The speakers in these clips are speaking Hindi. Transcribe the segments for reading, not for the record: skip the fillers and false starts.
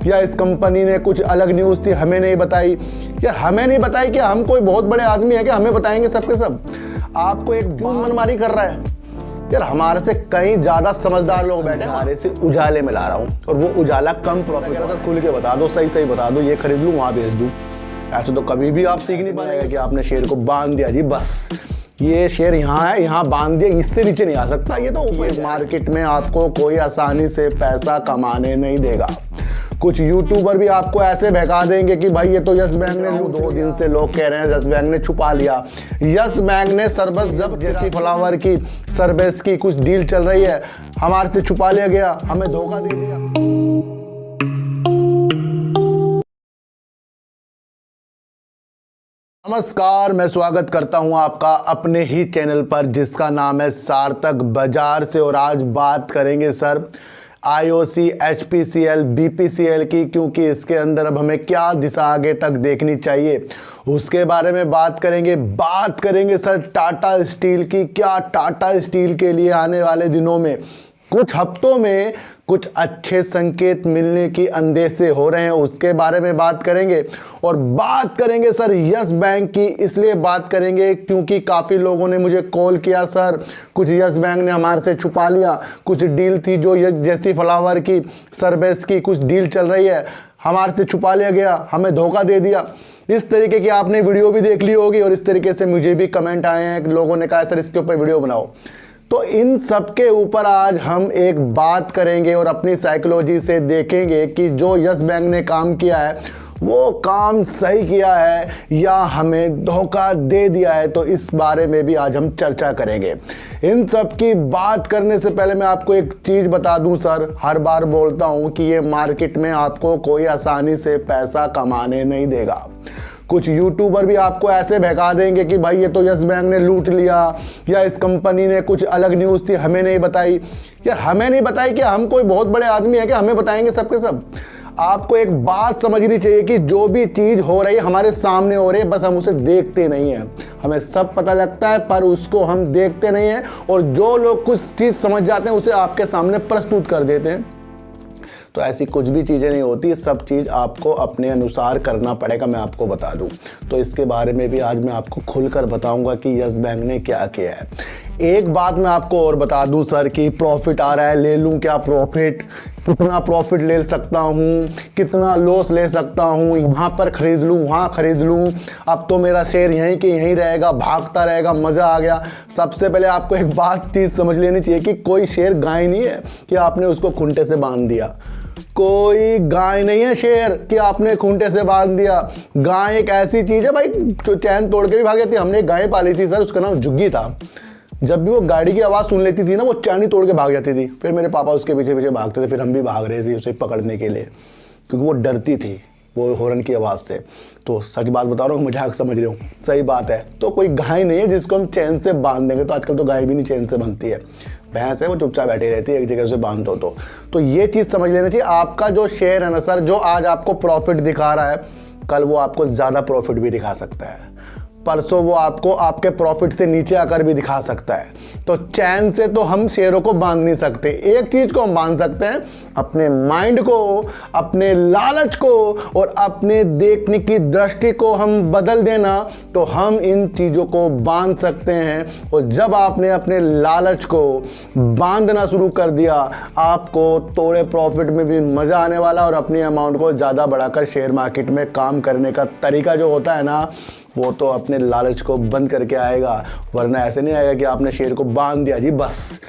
या इस कंपनी ने कुछ अलग न्यूज़ थी हमें नहीं बताई। यार हमें नहीं बताई कि हम कोई बहुत बड़े आदमी है कि हमें बताएंगे सबके सब? आपको एक क्यों मनमानी कर रहा है? यार हमारे से कहीं ज्यादा समझदार लोग बैठे हैं, हमारे से उजाले में ला रहा हूँ और वो उजाला कम प्रॉफिट है। सर खुल के बता दो, सही सही बता दो, ये खरीद लूँ वहाँ बेच दूँ। ऐसे तो कभी भी आप सीख नहीं पाएगा कि आपने शेयर को बांध दिया जी, बस ये शेयर यहाँ है, यहाँ बांध दिया, इससे नीचे नहीं आ सकता। ये तो ऊपर मार्केट में आपको कोई आसानी से पैसा कमाने नहीं देगा। कुछ यूट्यूबर भी आपको ऐसे बहका देंगे कि भाई ये तो यस बैंक ने 2 दिन से लोग कह रहे हैं यस बैंक ने छुपा लिया, यस बैंक ने सरबस जब जैसी फ्लावर की सरबस की कुछ डील चल रही है हमारे से छुपा लिया गया, हमें धोखा दे दिया। नमस्कार, मैं स्वागत करता हूं आपका अपने ही चैनल पर जिसका नाम है सार्थक बाजार से। और आज बात करेंगे सर IOC, HPCL, BPCL की, क्योंकि इसके अंदर अब हमें क्या दिशा आगे तक देखनी चाहिए उसके बारे में बात करेंगे सर टाटा स्टील की। क्या टाटा स्टील के लिए आने वाले दिनों में कुछ हफ्तों में कुछ अच्छे संकेत मिलने की अंदेशे हो रहे हैं, उसके बारे में बात करेंगे। और बात करेंगे सर यस बैंक की, इसलिए बात करेंगे क्योंकि काफ़ी लोगों ने मुझे कॉल किया, सर कुछ यस बैंक ने हमारे से छुपा लिया, कुछ डील थी जो जैसी फ्लावर की सरबेस की कुछ डील चल रही है हमारे से छुपा लिया गया, हमें धोखा दे दिया। इस तरीके की आपने वीडियो भी देख ली होगी और इस तरीके से मुझे भी कमेंट आए हैं, लोगों ने कहा सर इसके ऊपर वीडियो बनाओ। तो इन सब के ऊपर आज हम एक बात करेंगे और अपनी साइकोलॉजी से देखेंगे कि जो यस बैंक ने काम किया है वो काम सही किया है या हमें धोखा दे दिया है। तो इस बारे में भी आज हम चर्चा करेंगे। इन सब की बात करने से पहले मैं आपको एक चीज़ बता दूं सर, हर बार बोलता हूं कि ये मार्केट में आपको कोई आसानी से पैसा कमाने नहीं देगा। कुछ यूट्यूबर भी आपको ऐसे बहका देंगे कि भाई ये तो यस बैंक ने लूट लिया या इस कंपनी ने कुछ अलग न्यूज़ थी हमें नहीं बताई। यार हमें नहीं बताई कि हम कोई बहुत बड़े आदमी है कि हमें बताएंगे सबके सब? आपको एक बात समझनी चाहिए कि जो भी चीज़ हो रही है हमारे सामने हो रही है, बस हम उसे देखते नहीं हैं। हमें सब पता लगता है पर उसको हम देखते नहीं हैं, और जो लोग कुछ चीज़ समझ जाते हैं उसे आपके सामने प्रस्तुत कर देते हैं। तो ऐसी कुछ भी चीज़ें नहीं होती, सब चीज़ आपको अपने अनुसार करना पड़ेगा, मैं आपको बता दूं। तो इसके बारे में भी आज मैं आपको खुलकर बताऊंगा कि यस बैंक ने क्या किया है। एक बात मैं आपको और बता दूं सर कि प्रॉफिट आ रहा है, ले लूं क्या प्रॉफिट, कितना प्रॉफिट ले सकता हूं, कितना लॉस ले सकता हूं, यहाँ पर खरीद लूं वहाँ खरीद लूं, अब तो मेरा शेयर यहीं के यहीं रहेगा, भागता रहेगा, मज़ा आ गया। सबसे पहले आपको एक बात चीज़ समझ लेनी चाहिए कि कोई शेयर गाय नहीं है कि आपने उसको खूंटे से बांध दिया। कोई गाय नहीं है शेयर कि आपने खूंटे से बांध दिया। गाय एक ऐसी चीज़ है भाई जो चैन तोड़ के भी भाग जाती है। हमने एक गाय पाली थी सर, उसका नाम जुग्गी था। जब भी वो गाड़ी की आवाज़ सुन लेती थी ना, वो चैनी तोड़ के भाग जाती थी। फिर मेरे पापा उसके पीछे पीछे भागते थे, फिर हम भी भाग रहे थे उसे पकड़ने के लिए, क्योंकि वो डरती थी वो हॉर्न की आवाज़ से। तो सच बात बता रहा हूँ, मजाक समझ रहे हो, सही बात है। तो कोई गाय नहीं है जिसको हम चैन से बांध देंगे। तो आजकल तो गाय भी नहीं चैन से बनती है, भैंस है वो चुपचाप बैठी रहती है एक जगह से बांध दो। तो ये चीज़ समझ लेना चाहिए। आपका जो शेयर है ना सर, जो आज आपको प्रॉफिट दिखा रहा है, कल वो आपको ज़्यादा प्रॉफिट भी दिखा सकता है, परसों वो आपको आपके प्रॉफिट से नीचे आकर भी दिखा सकता है। तो चैन से तो हम शेयरों को बांध नहीं सकते। एक चीज़ को हम बांध सकते हैं, अपने माइंड को, अपने लालच को और अपने देखने की दृष्टि को हम बदल देना, तो हम इन चीज़ों को बांध सकते हैं। और जब आपने अपने लालच को बांधना शुरू कर दिया, आपको थोड़े प्रॉफिट में भी मज़ा आने वाला और अपनी अमाउंट को ज़्यादा बढ़ाकर शेयर मार्केट में काम करने का तरीका जो होता है ना, वो तो अपने लालच को बंद करके आएगा। वरना ऐसे नहीं आएगा कि आपने शेयर को बांध दिया जी, बस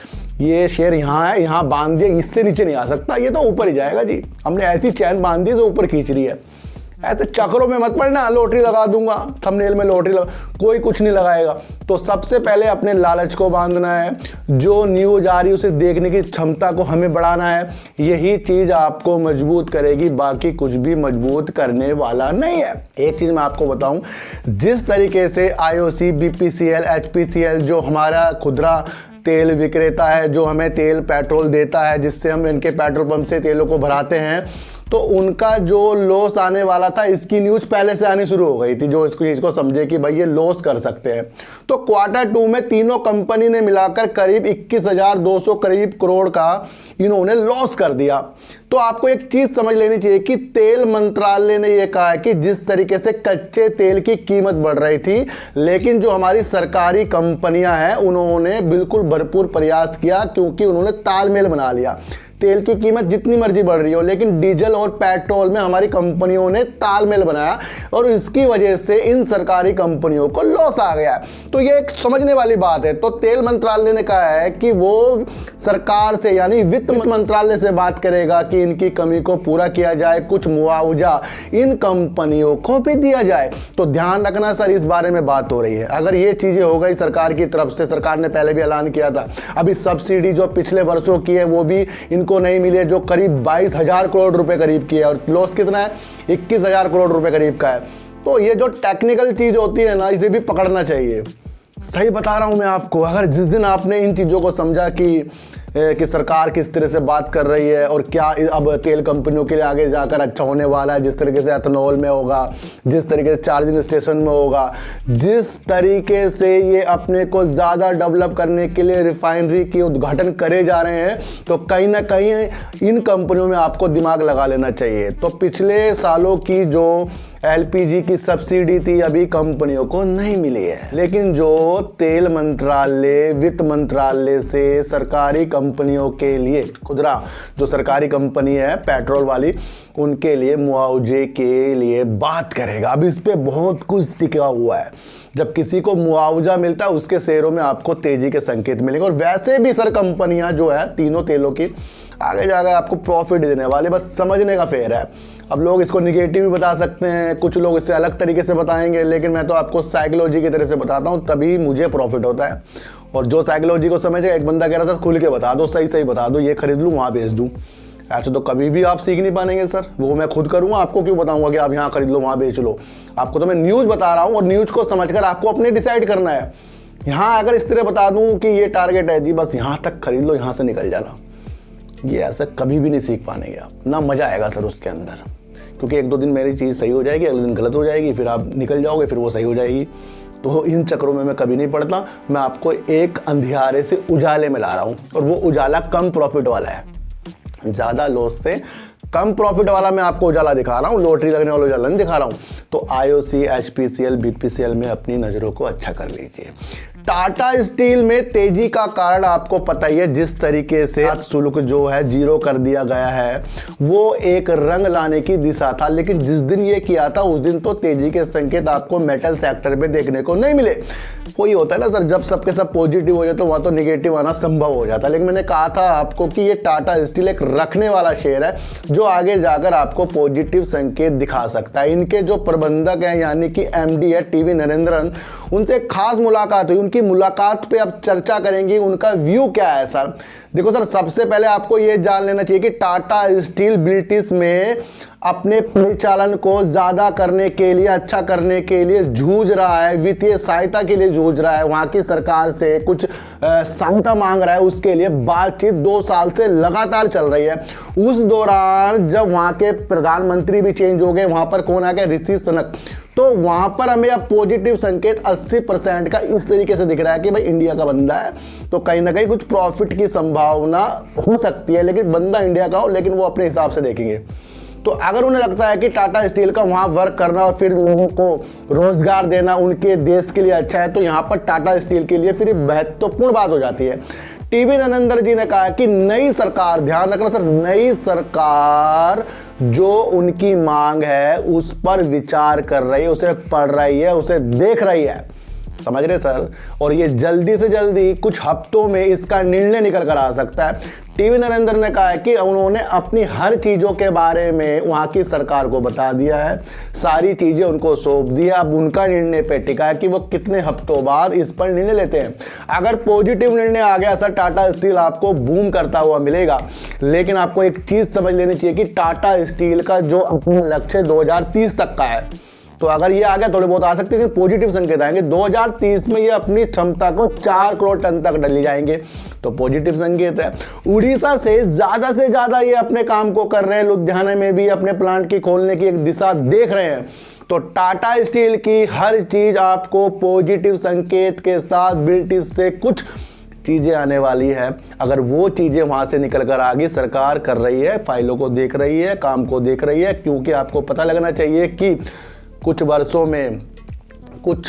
ये शेयर यहाँ है, यहाँ बांध दिया, इससे नीचे नहीं आ सकता, ये तो ऊपर ही जाएगा जी। हमने ऐसी चैन बांध दी जो ऊपर खींच रही है। ऐसे चक्रों में मत पड़ना, लॉटरी लगा दूंगा, थंबनेल में लॉटरी लगा, कोई कुछ नहीं लगाएगा। तो सबसे पहले अपने लालच को बांधना है, जो न्यूज़ आ रही है उसे देखने की क्षमता को हमें बढ़ाना है। यही चीज़ आपको मजबूत करेगी, बाकी कुछ भी मजबूत करने वाला नहीं है। एक चीज़ मैं आपको बताऊं, जिस तरीके से IOC, BPCL, HPCL जो हमारा खुदरा तेल विक्रेता है, जो हमें तेल पेट्रोल देता है, जिससे हम इनके पेट्रोल पंप से तेलों को भराते हैं, तो उनका जो लॉस आने वाला था इसकी न्यूज़ पहले से आनी शुरू हो गई थी, जो इस चीज़ को समझे कि भाई ये लॉस कर सकते हैं। तो क्वार्टर 2 में तीनों कंपनी ने मिलाकर करीब 21,200 करीब करोड़ का इन्होंने लॉस कर दिया। तो आपको एक चीज़ समझ लेनी चाहिए कि तेल मंत्रालय ने यह कहा है कि जिस तरीके से कच्चे तेल की कीमत बढ़ रही थी, लेकिन जो हमारी सरकारी कंपनियां हैं उन्होंने बिल्कुल भरपूर प्रयास किया, क्योंकि उन्होंने तालमेल बना लिया। तेल की कीमत जितनी मर्जी बढ़ रही हो, लेकिन डीजल और पेट्रोल में हमारी कंपनियों ने तालमेल बनाया और इसकी वजह से इन सरकारी कंपनियों को लॉस आ गया। तो ये एक समझने वाली बात है। तो तेल मंत्रालय ने कहा है कि वो सरकार से यानी वित्त मंत्रालय से बात करेगा कि इनकी कमी को पूरा किया जाए, कुछ मुआवजा इन कंपनियों को भी दिया जाए। तो ध्यान रखना सर, इस बारे में बात हो रही है। अगर ये चीज़ें हो गई सरकार की तरफ से, सरकार ने पहले भी ऐलान किया था, अभी सब्सिडी जो पिछले वर्षों की है वो भी को नहीं मिले, जो करीब 22,000 करोड़ रुपए करीब की है, और लॉस कितना है 21,000 करोड़ रुपए करीब का है। तो ये जो टेक्निकल चीज होती है ना, इसे भी पकड़ना चाहिए। सही बता रहा हूं मैं आपको। अगर जिस दिन आपने इन चीज़ों को समझा कि सरकार किस तरह से बात कर रही है और क्या अब तेल कंपनियों के लिए आगे जाकर अच्छा होने वाला है, जिस तरीके से एथेनॉल में होगा, जिस तरीके से चार्जिंग स्टेशन में होगा, जिस तरीके से ये अपने को ज़्यादा डेवलप करने के लिए रिफाइनरी की उद्घाटन करे जा रहे हैं, तो कहीं ना कहीं इन कंपनियों में आपको दिमाग लगा लेना चाहिए। तो पिछले सालों की जो एलपीजी की सब्सिडी थी अभी कंपनियों को नहीं मिली है, लेकिन जो तेल मंत्रालय, वित्त मंत्रालय से सरकारी कंपनियों के लिए, खुदरा जो सरकारी कंपनी है पेट्रोल वाली, उनके लिए मुआवजे के लिए बात करेगा। अब इस पे बहुत कुछ टिका हुआ है। जब किसी को मुआवजा मिलता है उसके शेयरों में आपको तेजी के संकेत मिलेंगे। और वैसे भी सर कंपनियां जो है तीनों तेलों की आगे जाकर आपको प्रॉफिट देने वाले, बस समझने का फेर है। अब लोग इसको निगेटिव भी बता सकते हैं, कुछ लोग इससे अलग तरीके से बताएंगे, लेकिन मैं तो आपको साइकोलॉजी की तरह से बताता हूँ, तभी मुझे प्रॉफिट होता है। और जो साइकोलॉजी को समझे, एक बंदा कह रहा था खुल के बता दो, सही सही बता दो, ये खरीद लूँ वहाँ बेच दूँ, ऐसे तो कभी भी आप सीख नहीं पाएंगे सर। वो मैं खुद करूँगा, आपको क्यों बताऊँगा कि आप यहाँ खरीद लो वहाँ बेच लो। आपको तो मैं न्यूज़ बता रहा हूँ और न्यूज़ को समझकर आपको अपने डिसाइड करना है। यहाँ अगर इस तरह बता दूँ कि ये टारगेट है जी, बस यहाँ तक खरीद लो, यहाँ से निकल जाना, ये ऐसा कभी भी नहीं सीख पाएंगे आप, ना मज़ा आएगा सर उसके अंदर। क्योंकि एक दो दिन मेरी चीज़ सही हो जाएगी, अगले दिन गलत हो जाएगी, फिर आप निकल जाओगे, फिर वो सही हो जाएगी। तो इन चक्रों में मैं कभी नहीं पड़ता। मैं आपको एक अंधियारे से उजाले में ला रहा हूँ, और वो उजाला कम प्रॉफिट वाला है। ज़्यादा लॉस से कम प्रॉफिट वाला मैं आपको उजाला दिखा रहा हूँ, लॉटरी लगने वाला उजाला नहीं दिखा रहा हूँ। तो आईओसी, एचपीसीएल, बीपीसीएल में अपनी नज़रों को अच्छा कर लीजिए। टाटा स्टील में तेजी का कारण आपको पता ही है, जिस तरीके से शुल्क जो है जीरो कर दिया गया है, वो एक रंग लाने की दिशा था। लेकिन जिस दिन ये किया था उस दिन तो तेजी के संकेत आपको मेटल सेक्टर पे देखने को नहीं मिले। कोई होता है ना सर, जब सबके सब पॉजिटिव हो जाए तो वहाँ तो निगेटिव आना संभव हो जाता है। लेकिन मैंने कहा था आपको कि ये टाटा स्टील एक रखने वाला शेयर है जो आगे जाकर आपको पॉजिटिव संकेत दिखा सकता है। इनके जो प्रबंधक हैं यानी कि एमडी है टीवी नरेंद्रन, उनसे खास मुलाकात हुई। उनकी मुलाकात पे अब चर्चा करेंगे, उनका व्यू क्या है सर। देखो सर, सबसे पहले आपको ये जान लेना चाहिए कि टाटा स्टील ब्रिटिश में अपने परिचालन को ज़्यादा करने के लिए, अच्छा करने के लिए जूझ रहा है, वित्तीय सहायता के लिए जूझ रहा है, वहाँ की सरकार से कुछ सहायता मांग रहा है। उसके लिए बातचीत 2 साल से लगातार चल रही है। उस दौरान जब वहाँ के प्रधानमंत्री भी चेंज हो गए, वहाँ पर कौन आ गया, ऋषि सुनक, तो वहाँ पर हमें अब पॉजिटिव संकेत 80% का इस तरीके से दिख रहा है कि भाई इंडिया का बंदा है, तो कहीं ना कहीं कुछ प्रॉफिट की संभावना हो सकती है। लेकिन बंदा इंडिया का हो, लेकिन वो अपने हिसाब से देखेंगे। तो अगर उन्हें लगता है कि टाटा स्टील का वहाँ वर्क करना और फिर लोगों को रोजगार देना उनके देश के लिए अच्छा है, तो यहाँ पर टाटा स्टील के लिए फिर महत्वपूर्ण बात हो जाती है। टीवी नरेंद्र जी ने कहा कि नई सरकार, ध्यान रखना सर, नई सरकार जो उनकी मांग है उस पर विचार कर रही है, उसे पढ़ रही है, उसे देख रही है। समझ रहे सर? और ये जल्दी से जल्दी कुछ हफ्तों में इसका निर्णय निकल कर आ सकता है। टीवी नरेंद्र ने कहा है कि उन्होंने अपनी हर चीज़ों के बारे में वहाँ की सरकार को बता दिया है, सारी चीज़ें उनको सौंप दी है। अब उनका निर्णय पे टिका है कि वो कितने हफ्तों बाद इस पर निर्णय लेते हैं। अगर पॉजिटिव निर्णय आ गया सर, टाटा स्टील आपको बूम करता हुआ मिलेगा। लेकिन आपको एक चीज़ समझ लेनी चाहिए कि टाटा स्टील का जो अपना लक्ष्य 2030 तक का है, तो अगर ये आ गया थोड़े बहुत आ सकते हैं, पॉजिटिव संकेत आएंगे। 2030 में ये अपनी क्षमता को 4 करोड़ टन तक ले जाएंगे, तो पॉजिटिव संकेत है। उड़ीसा से ज़्यादा ये अपने काम को कर रहे हैं, लुधियाना में भी अपने प्लांट की खोलने की एक दिशा देख रहे हैं। तो टाटा स्टील की हर चीज़ आपको पॉजिटिव संकेत के साथ ब्रिटिश से कुछ चीज़ें आने वाली है। अगर वो चीज़ें वहाँ से निकल कर आ गई, सरकार कर रही है, फाइलों को देख रही है, काम को देख रही है, क्योंकि आपको पता लगना चाहिए कि कुछ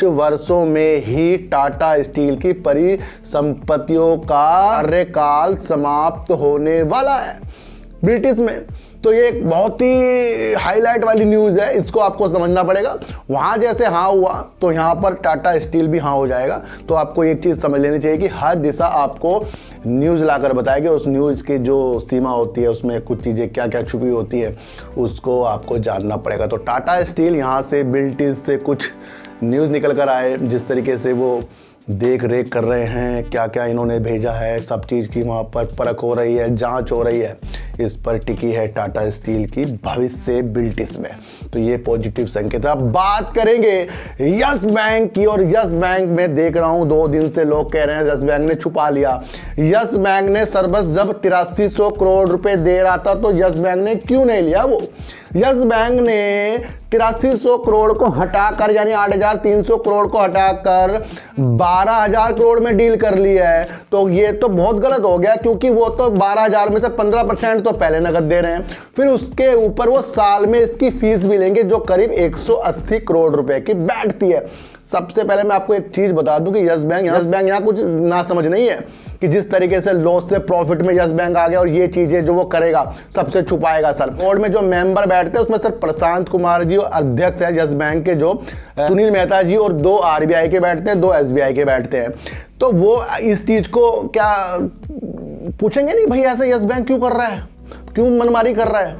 वर्षों में ही टाटा स्टील की परिसंपत्तियों का कार्यकाल समाप्त होने वाला है ब्रिटिश में। तो ये एक बहुत ही हाईलाइट वाली न्यूज़ है, इसको आपको समझना पड़ेगा। वहाँ जैसे हाँ हुआ तो यहाँ पर टाटा स्टील भी हाँ हो जाएगा। तो आपको एक चीज़ समझ लेनी चाहिए कि हर दिशा आपको न्यूज़ लाकर बताएगी, उस न्यूज़ की जो सीमा होती है उसमें कुछ चीज़ें क्या क्या छुपी होती है उसको आपको जानना पड़ेगा। तो टाटा स्टील यहाँ से ब्रिटिश से कुछ न्यूज़ निकल कर आए, जिस तरीके से वो देख रेख कर रहे हैं, क्या क्या इन्होंने भेजा है, सब चीज़ की वहाँ पर परख हो रही है, जांच हो रही है, इस पर टिकी है टाटा स्टील की भविष्य ब्रिटिश में। तो ये पॉजिटिव संकेत। अब बात करेंगे यस बैंक की, और यस बैंक में देख रहा हूँ 2 दिन से लोग कह रहे हैं यस बैंक ने छुपा लिया। यस बैंक ने सरबस जब 8300 करोड़ रुपए दे रहा था तो यस बैंक ने क्यों नहीं लिया? वो यस बैंक ने 8300 करोड़ को हटाकर, यानी 8300 करोड़ को हटाकर 12000 करोड़ में डील कर लिया है। तो ये तो बहुत गलत हो गया, क्योंकि वो तो 12000 में से 15% तो पहले नगद दे रहे हैं, फिर उसके ऊपर वो साल में इसकी फीस भी लेंगे जो करीब 180 करोड़ रुपए की बैठती है। सबसे पहले मैं आपको एक चीज बता दूं कि यस बैंक यहाँ कुछ ना समझ नहीं है कि जिस तरीके से लॉस से प्रॉफिट में यस बैंक आ गया और ये चीजें जो वो करेगा सबसे छुपाएगा। सर बोर्ड में जो मेंबर बैठते हैं उसमें सर प्रशांत कुमार जी और अध्यक्ष है यस बैंक के जो सुनील मेहता जी, और 2 RBI के बैठते हैं, 2 SBI के बैठते हैं। तो वो इस चीज को क्या पूछेंगे नहीं भाई ऐसे यस बैंक क्यों कर रहा है, क्यों मनमानी कर रहा है?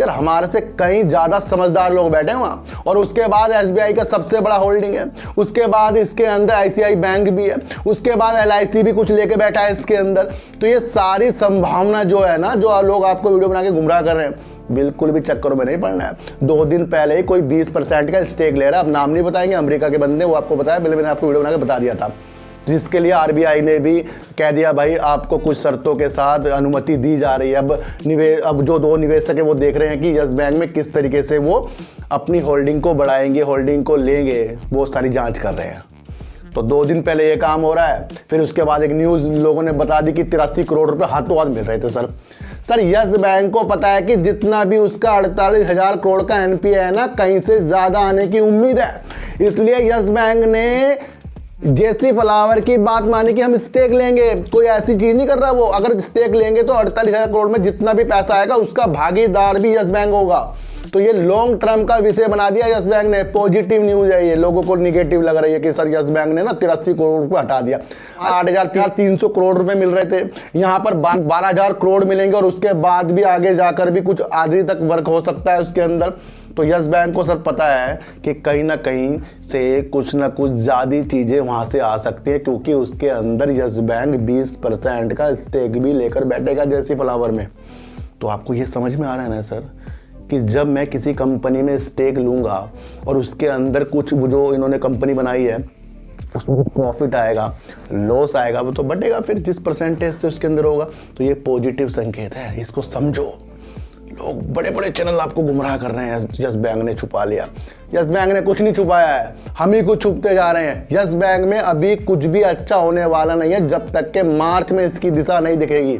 यार हमारे से कहीं ज़्यादा समझदार लोग बैठे हैं वहाँ। और उसके बाद SBI का सबसे बड़ा होल्डिंग है, उसके बाद इसके अंदर ICICI बैंक भी है, उसके बाद LIC भी कुछ लेके बैठा है इसके अंदर। तो ये सारी संभावना जो है ना, जो लोग आपको वीडियो बना के गुमराह कर रहे हैं, बिल्कुल भी चक्करों में नहीं पड़ना है। 2 दिन पहले ही कोई 20% का स्टेक ले रहा है, अब नाम नहीं बताएंगे, अमेरिका के बंदे, वो आपको बताया, मैंने आपको वीडियो बना के बता दिया था, जिसके लिए RBI ने भी कह दिया भाई आपको कुछ शर्तों के साथ अनुमति दी जा रही है। अब जो 2 निवेशक है वो देख रहे हैं कि यस बैंक में किस तरीके से वो अपनी होल्डिंग को बढ़ाएंगे, होल्डिंग को लेंगे, वो सारी जांच कर रहे हैं। तो 2 दिन पहले ये काम हो रहा है, फिर उसके बाद एक न्यूज़ लोगों ने बता दी कि 83 करोड़ रुपए हाथों हाथ मिल रहे थे। सर यस बैंक को पता है कि जितना भी उसका 48,000 करोड़ का NPA है ना, कहीं से ज़्यादा आने की उम्मीद है। इसलिए यस बैंक ने जेसी फ्लावर की बात मानी कि हम स्टेक लेंगे, कोई ऐसी चीज नहीं कर रहा वो। अगर स्टेक लेंगे तो 48,000 करोड़ में जितना भी पैसा आएगा उसका भागीदार भी यस बैंक होगा। तो ये लॉन्ग टर्म का विषय बना दिया यस बैंक ने। पॉजिटिव न्यूज है ये, लोगों को निगेटिव लग रही है कि सर यस बैंक ने ना 83 करोड़ रुपए हटा दिया। 8,300 करोड़ रुपए मिल रहे थे, यहाँ पर 12,000 करोड़ मिलेंगे, और उसके बाद भी आगे जाकर भी कुछ आधी तक वर्क हो सकता है उसके अंदर। तो यस बैंक को सर पता है कि कहीं ना कहीं से कुछ ना कुछ ज़्यादा चीज़ें वहाँ से आ सकती हैं, क्योंकि उसके अंदर यस बैंक 20% का स्टेक भी लेकर बैठेगा जेसी फ्लावर में। तो आपको ये समझ में आ रहा है ना सर कि जब मैं किसी कंपनी में स्टेक लूँगा और उसके अंदर कुछ वो जो इन्होंने कंपनी बनाई है उसमें प्रॉफिट आएगा, लॉस आएगा, वो तो बढ़ेगा फिर जिस परसेंटेज से उसके अंदर होगा। तो ये पॉजिटिव संकेत है, इसको समझो। लोग बड़े बड़े चैनल आपको गुमराह कर रहे हैं यस बैंक ने छुपा लिया। यस बैंक ने कुछ नहीं छुपाया है, हम ही कुछ छुपते जा रहे हैं। यस बैंक में अभी कुछ भी अच्छा होने वाला नहीं है जब तक के मार्च में इसकी दिशा नहीं दिखेगी।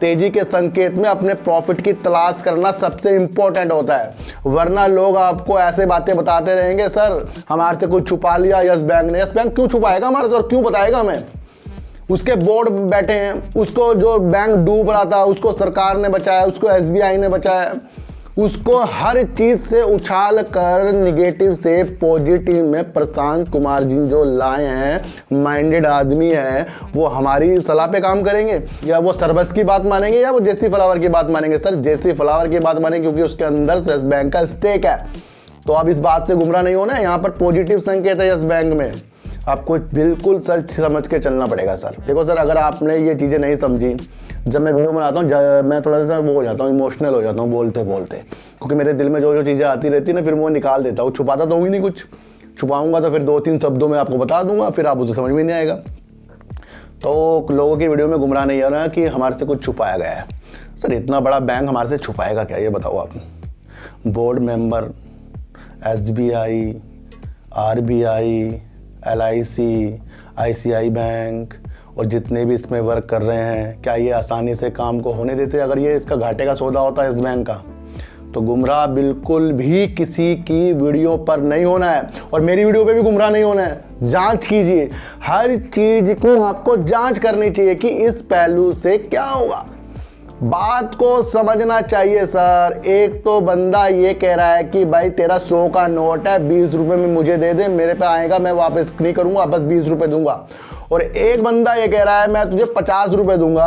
तेजी के संकेत में अपने प्रॉफिट की तलाश करना सबसे इंपॉर्टेंट होता है, वरना लोग आपको ऐसे बातें बताते रहेंगे सर हमारे से कुछ छुपा लिया यस बैंक ने। यस बैंक क्यों छुपाएगा हमारे से और क्यों बताएगा हमें? उसके बोर्ड बैठे हैं, उसको जो बैंक डूब रहा था उसको सरकार ने बचाया, उसको SBI ने बचाया, उसको हर चीज़ से उछाल कर निगेटिव से पॉजिटिव में प्रशांत कुमार जी जो लाए हैं, माइंडेड आदमी है, वो हमारी सलाह पे काम करेंगे या वो सरबस की बात मानेंगे या वो जेसी फ्लावर की बात मानेंगे? सर जेसी फ्लावर की बात मानेंगे क्योंकि उसके अंदर यस बैंक का स्टेक है। तो अब इस बात से गुमराह नहीं होना है, यहाँ पर पॉजिटिव संकेत है यस बैंक में। आपको बिल्कुल सर समझ के चलना पड़ेगा सर। देखो सर, अगर आपने ये चीज़ें नहीं समझी, जब मैं वीडियो बनाता हूँ मैं थोड़ा सा वो हो जाता हूँ, इमोशनल हो जाता हूँ बोलते बोलते, क्योंकि मेरे दिल में जो जो चीज़ें आती रहती है ना, फिर वो निकाल देता हूँ। छुपाता तो ही नहीं कुछ, छुपाऊंगा तो फिर 2-3 शब्दों में आपको बता दूंगा, फिर आप उसे समझ में नहीं आएगा। तो लोगों की वीडियो में गुमराह नहीं होना कि हमारे से कुछ छुपाया गया है। सर इतना बड़ा बैंक हमारे से छुपाएगा क्या, ये बताओ आप। Board member, SBI, RBI, LIC, ICI bank और जितने भी इसमें वर्क कर रहे हैं, क्या ये आसानी से काम को होने देते? अगर ये इसका घाटे का सौदा होता है इस बैंक का, तो गुमराह बिल्कुल भी किसी की वीडियो पर नहीं होना है, और मेरी वीडियो पे भी गुमराह नहीं होना है। जांच कीजिए, हर चीज को आपको जांच करनी चाहिए कि इस पहलू से क्या होगा। बात को समझना चाहिए सर। एक तो बंदा ये कह रहा है कि भाई तेरा 100 का नोट है, 20 रुपए में मुझे दे दे, मेरे पे आएगा, मैं वापस नहीं करूंगा, बस 20 रुपए दूंगा। और एक बंदा ये कह रहा है मैं तुझे 50 रुपए दूंगा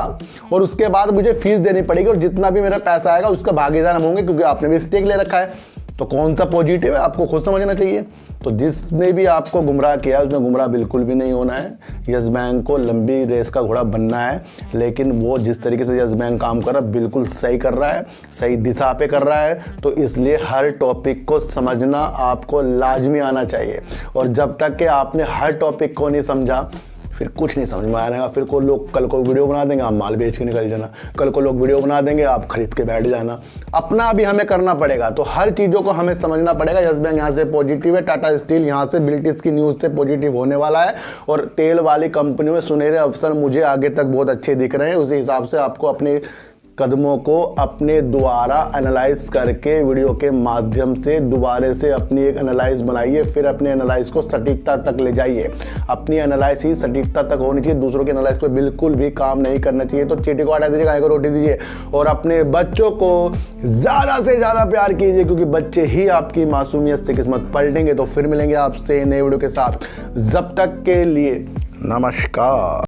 और उसके बाद मुझे फीस देनी पड़ेगी, और जितना भी मेरा पैसा आएगा उसका भागीदार हम होंगे, क्योंकि आपने भी स्टेक ले रखा है। तो कौन सा पॉजिटिव है आपको खुद समझना चाहिए। तो जिसने भी आपको गुमराह किया उसमें गुमराह बिल्कुल भी नहीं होना है। यस बैंक को लंबी रेस का घोड़ा बनना है, लेकिन वो जिस तरीके से यस बैंक काम कर रहा है बिल्कुल सही कर रहा है, सही दिशा पे कर रहा है। तो इसलिए हर टॉपिक को समझना आपको लाजमी आना चाहिए, और जब तक कि आपने हर टॉपिक को नहीं समझा फिर कुछ नहीं समझ में आएगा। फिर को लोग कल को वीडियो बना देंगे, आप माल बेच के निकल जाना, कल को लोग वीडियो बना देंगे, आप खरीद के बैठ जाना। अपना भी हमें करना पड़ेगा, तो हर चीज़ों को हमें समझना पड़ेगा। यस बैंक यहाँ से पॉजिटिव है, टाटा स्टील यहाँ से बिल्टिस की न्यूज़ से पॉजिटिव होने वाला है, और तेल वाली कंपनियों में सुनहरे अवसर मुझे आगे तक बहुत अच्छे दिख रहे हैं। उसी हिसाब से आपको अपने कदमों को अपने द्वारा एनालाइज करके वीडियो के माध्यम से दोबारा से अपनी एक एनालाइज बनाइए, फिर अपने एनालाइज को सटीकता तक ले जाइए। अपनी एनालाइज ही सटीकता तक होनी चाहिए, दूसरों के एनालाइज पे बिल्कुल भी काम नहीं करना चाहिए। तो चीटी को हटा दीजिए, गाय को रोटी दीजिए, और अपने बच्चों को ज़्यादा से ज़्यादा प्यार कीजिए, क्योंकि बच्चे ही आपकी मासूमियत से किस्मत पलटेंगे। तो फिर मिलेंगे आपसे नए वीडियो के साथ, जब तक के लिए नमस्कार।